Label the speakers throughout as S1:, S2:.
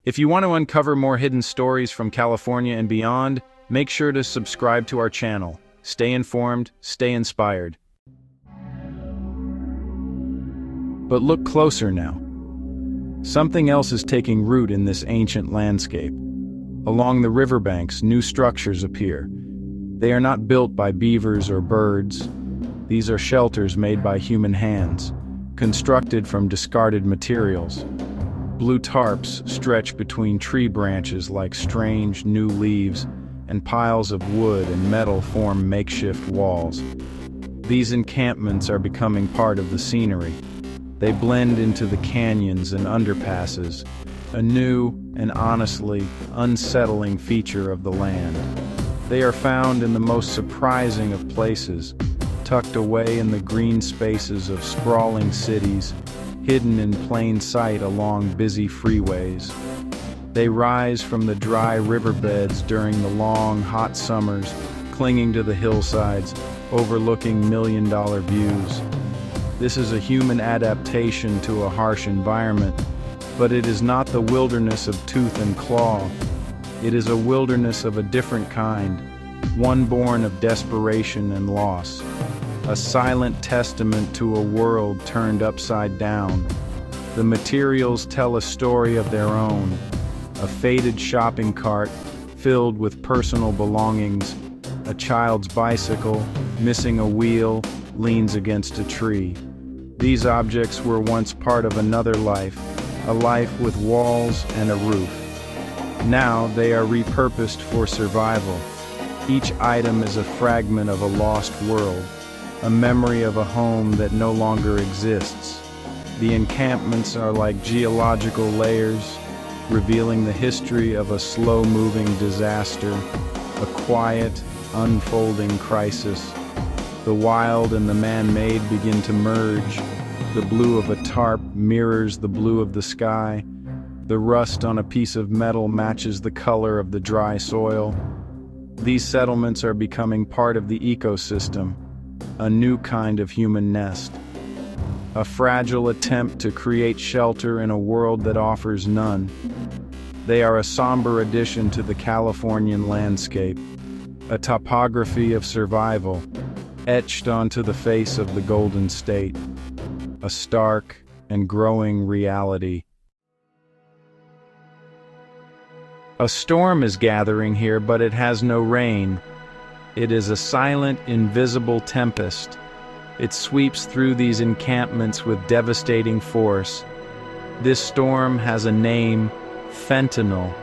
S1: If you want to uncover more hidden stories from California and beyond, make sure to subscribe to our channel. Stay informed, stay inspired. But look closer now. Something else is taking root in this ancient landscape. Along the riverbanks, new structures appear. They are not built by beavers or birds. These are shelters made by human hands, constructed from discarded materials. Blue tarps stretch between tree branches like strange new leaves, and piles of wood and metal form makeshift walls. These encampments are becoming part of the scenery. They blend into the canyons and underpasses, a new and honestly unsettling feature of the land. They are found in the most surprising of places, tucked away in the green spaces of sprawling cities, hidden in plain sight along busy freeways. They rise from the dry riverbeds during the long, hot summers, clinging to the hillsides, overlooking million-dollar views. This is a human adaptation to a harsh environment, but it is not the wilderness of tooth and claw. It is a wilderness of a different kind, one born of desperation and loss. A silent testament to a world turned upside down. The materials tell a story of their own. A faded shopping cart filled with personal belongings. A child's bicycle, missing a wheel, leans against a tree. These objects were once part of another life, a life with walls and a roof. Now they are repurposed for survival. Each item is a fragment of a lost world, a memory of a home that no longer exists. The encampments are like geological layers, revealing the history of a slow-moving disaster, a quiet, unfolding crisis. The wild and the man-made begin to merge. The blue of a tarp mirrors the blue of the sky. The rust on a piece of metal matches the color of the dry soil. These settlements are becoming part of the ecosystem, a new kind of human nest. A fragile attempt to create shelter in a world that offers none. They are a somber addition to the Californian landscape, a topography of survival, etched onto the face of the Golden State, a stark and growing reality. A storm is gathering here, but it has no rain. It is a silent, invisible tempest. It sweeps through these encampments with devastating force. This storm has a name, Fentanyl.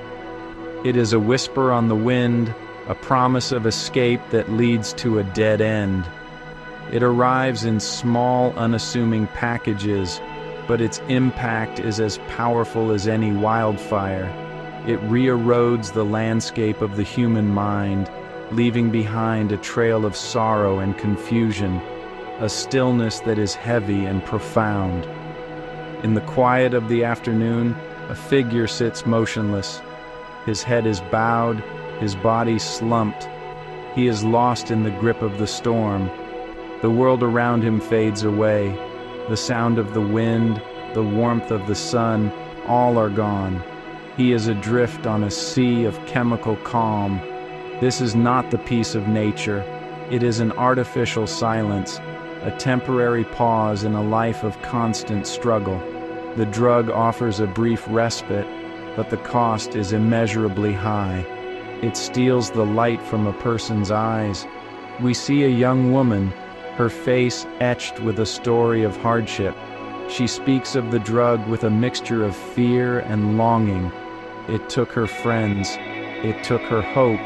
S1: It is a whisper on the wind, a promise of escape that leads to a dead end. It arrives in small, unassuming packages, but its impact is as powerful as any wildfire. It re-erodes the landscape of the human mind, leaving behind a trail of sorrow and confusion, a stillness that is heavy and profound. In the quiet of the afternoon, a figure sits motionless. His head is bowed, his body slumped. He is lost in the grip of the storm. The world around him fades away. The sound of the wind, the warmth of the sun, all are gone. He is adrift on a sea of chemical calm. This is not the peace of nature. It is an artificial silence, a temporary pause in a life of constant struggle. The drug offers a brief respite, but the cost is immeasurably high. It steals the light from a person's eyes. We see a young woman, her face etched with a story of hardship. She speaks of the drug with a mixture of fear and longing. It took her friends, it took her hope,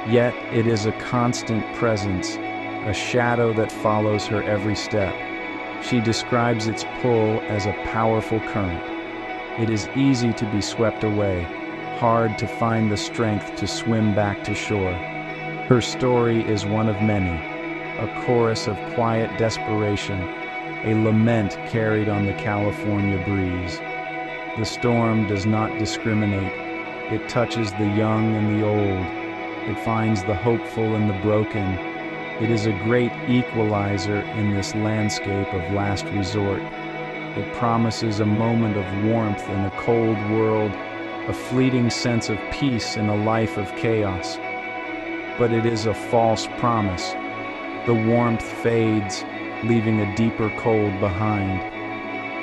S1: yet it is a constant presence, a shadow that follows her every step. She describes its pull as a powerful current. It is easy to be swept away, hard to find the strength to swim back to shore. Her story is one of many, a chorus of quiet desperation, a lament carried on the California breeze. The storm does not discriminate. It touches the young and the old. It finds the hopeful and the broken. It is a great equalizer in this landscape of last resort. It promises a moment of warmth in a cold world, a fleeting sense of peace in a life of chaos. But it is a false promise. The warmth fades, leaving a deeper cold behind.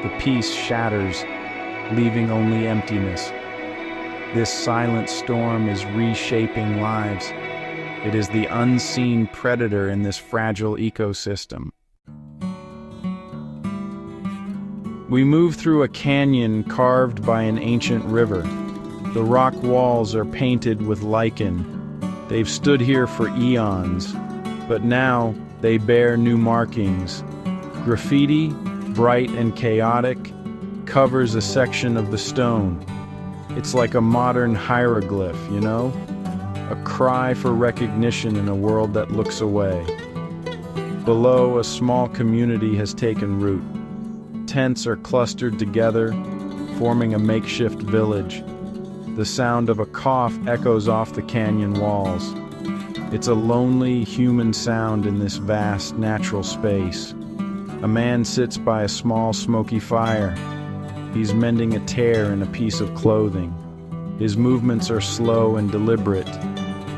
S1: The peace shatters, leaving only emptiness. This silent storm is reshaping lives. It is the unseen predator in this fragile ecosystem. We move through a canyon carved by an ancient river. The rock walls are painted with lichen. They've stood here for eons, but now they bear new markings. Graffiti, bright and chaotic, covers a section of the stone. It's like a modern hieroglyph, you know? A cry for recognition in a world that looks away. Below, a small community has taken root. Tents are clustered together, forming a makeshift village. The sound of a cough echoes off the canyon walls. It's a lonely human sound in this vast natural space. A man sits by a small smoky fire. He's mending a tear in a piece of clothing. His movements are slow and deliberate.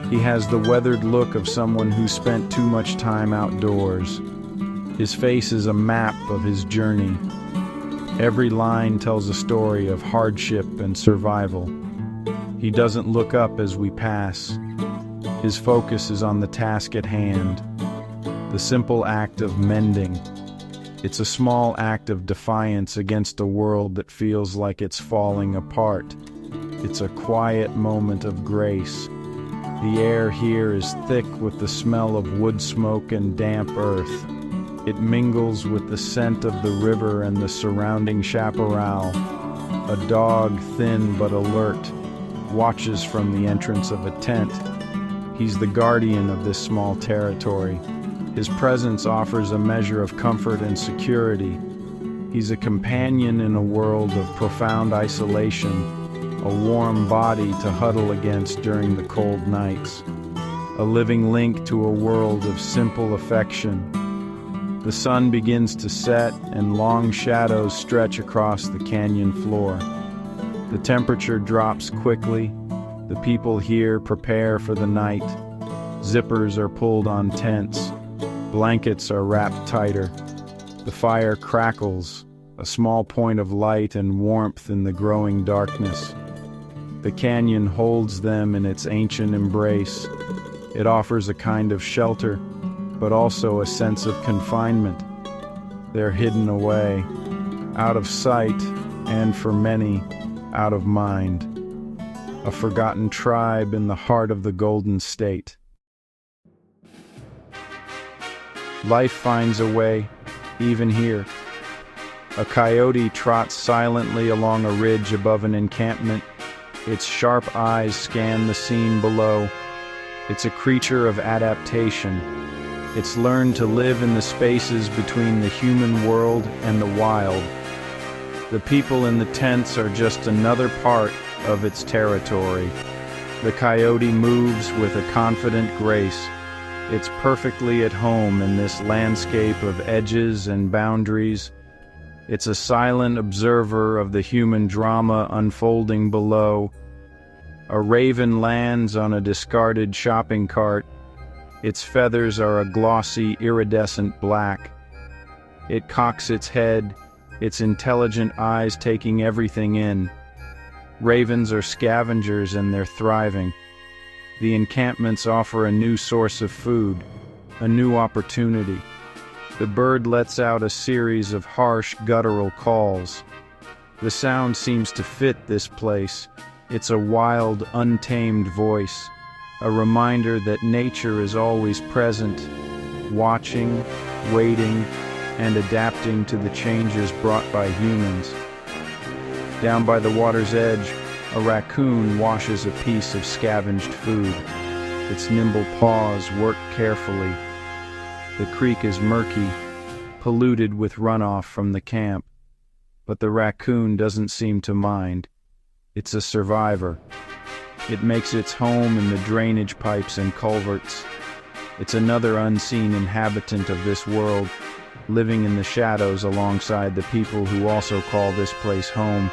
S1: He has the weathered look of someone who spent too much time outdoors. His face is a map of his journey. Every line tells a story of hardship and survival. He doesn't look up as we pass. His focus is on the task at hand, the simple act of mending. It's a small act of defiance against a world that feels like it's falling apart. It's a quiet moment of grace. The air here is thick with the smell of wood smoke and damp earth. It mingles with the scent of the river and the surrounding chaparral. A dog, thin but alert, watches from the entrance of a tent. He's the guardian of this small territory. His presence offers a measure of comfort and security. He's a companion in a world of profound isolation, a warm body to huddle against during the cold nights, a living link to a world of simple affection. The sun begins to set and long shadows stretch across the canyon floor. The temperature drops quickly. The people here prepare for the night. Zippers are pulled on tents. Blankets are wrapped tighter. The fire crackles, a small point of light and warmth in the growing darkness. The canyon holds them in its ancient embrace. It offers a kind of shelter, but also a sense of confinement. They're hidden away, out of sight, and for many, out of mind. A forgotten tribe in the heart of the Golden State. Life finds a way, even here. A coyote trots silently along a ridge above an encampment. Its sharp eyes scan the scene below. It's a creature of adaptation. It's learned to live in the spaces between the human world and the wild. The people in the tents are just another part of its territory. The coyote moves with a confident grace. It's perfectly at home in this landscape of edges and boundaries. It's a silent observer of the human drama unfolding below. A raven lands on a discarded shopping cart. Its feathers are a glossy, iridescent black. It cocks its head, its intelligent eyes taking everything in. Ravens are scavengers and they're thriving. The encampments offer a new source of food, a new opportunity. The bird lets out a series of harsh, guttural calls. The sound seems to fit this place. It's a wild, untamed voice, a reminder that nature is always present, watching, waiting, and adapting to the changes brought by humans. Down by the water's edge, a raccoon washes a piece of scavenged food. Its nimble paws work carefully. The creek is murky, polluted with runoff from the camp, but the raccoon doesn't seem to mind. It's a survivor. It makes its home in the drainage pipes and culverts. It's another unseen inhabitant of this world, living in the shadows alongside the people who also call this place home.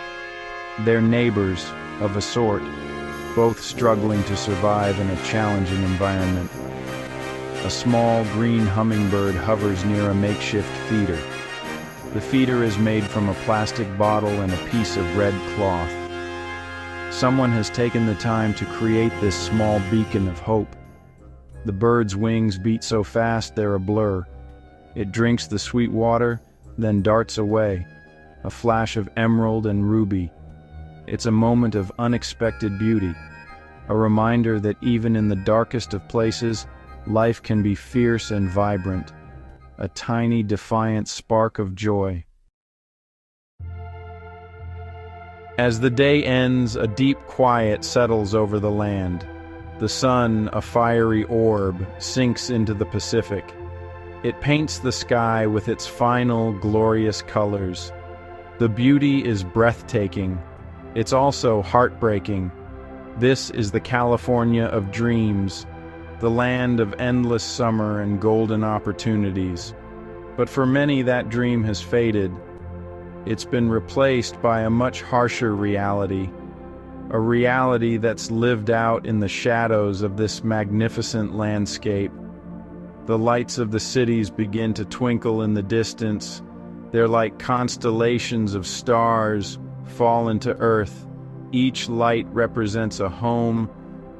S1: They're neighbors, of a sort, both struggling to survive in a challenging environment. A small green hummingbird hovers near a makeshift feeder. The feeder is made from a plastic bottle and a piece of red cloth. Someone has taken the time to create this small beacon of hope. The bird's wings beat so fast they're a blur. It drinks the sweet water, then darts away, a flash of emerald and ruby. It's a moment of unexpected beauty, a reminder that even in the darkest of places, life can be fierce and vibrant, a tiny, defiant spark of joy. As the day ends, a deep quiet settles over the land. The sun, a fiery orb, sinks into the Pacific. It paints the sky with its final, glorious colors. The beauty is breathtaking. It's also heartbreaking. This is the California of dreams, the land of endless summer and golden opportunities. But for many, that dream has faded. It's been replaced by a much harsher reality, a reality that's lived out in the shadows of this magnificent landscape. The lights of the cities begin to twinkle in the distance. They're like constellations of stars fallen to earth. Each light represents a home,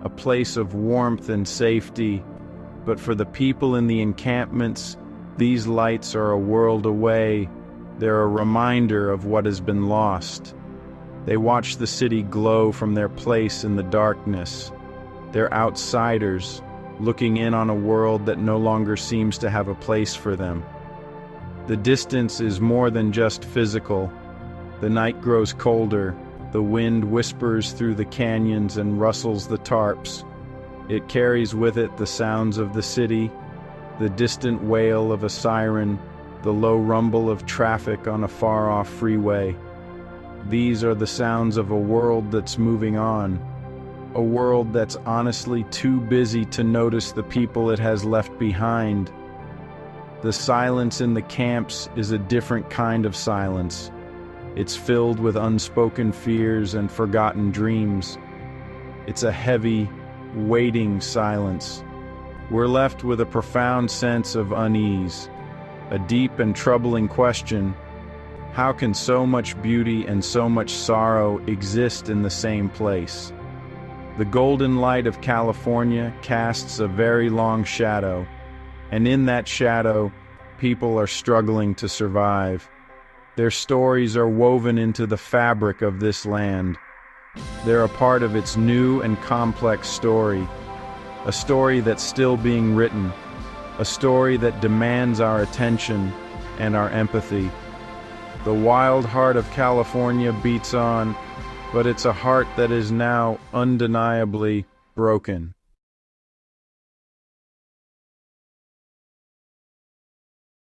S1: a place of warmth and safety. But for the people in the encampments, these lights are a world away. They're a reminder of what has been lost. They watch the city glow from their place in the darkness. They're outsiders, looking in on a world that no longer seems to have a place for them. The distance is more than just physical. The night grows colder. The wind whispers through the canyons and rustles the tarps. It carries with it the sounds of the city, the distant wail of a siren, the low rumble of traffic on a far-off freeway. These are the sounds of a world that's moving on, a world that's honestly too busy to notice the people it has left behind. The silence in the camps is a different kind of silence. It's filled with unspoken fears and forgotten dreams. It's a heavy, waiting silence. We're left with a profound sense of unease, a deep and troubling question: how can so much beauty and so much sorrow exist in the same place? The golden light of California casts a very long shadow, and in that shadow, people are struggling to survive. Their stories are woven into the fabric of this land. They're a part of its new and complex story, a story that's still being written, a story that demands our attention and our empathy. The wild heart of California beats on, but it's a heart that is now undeniably broken.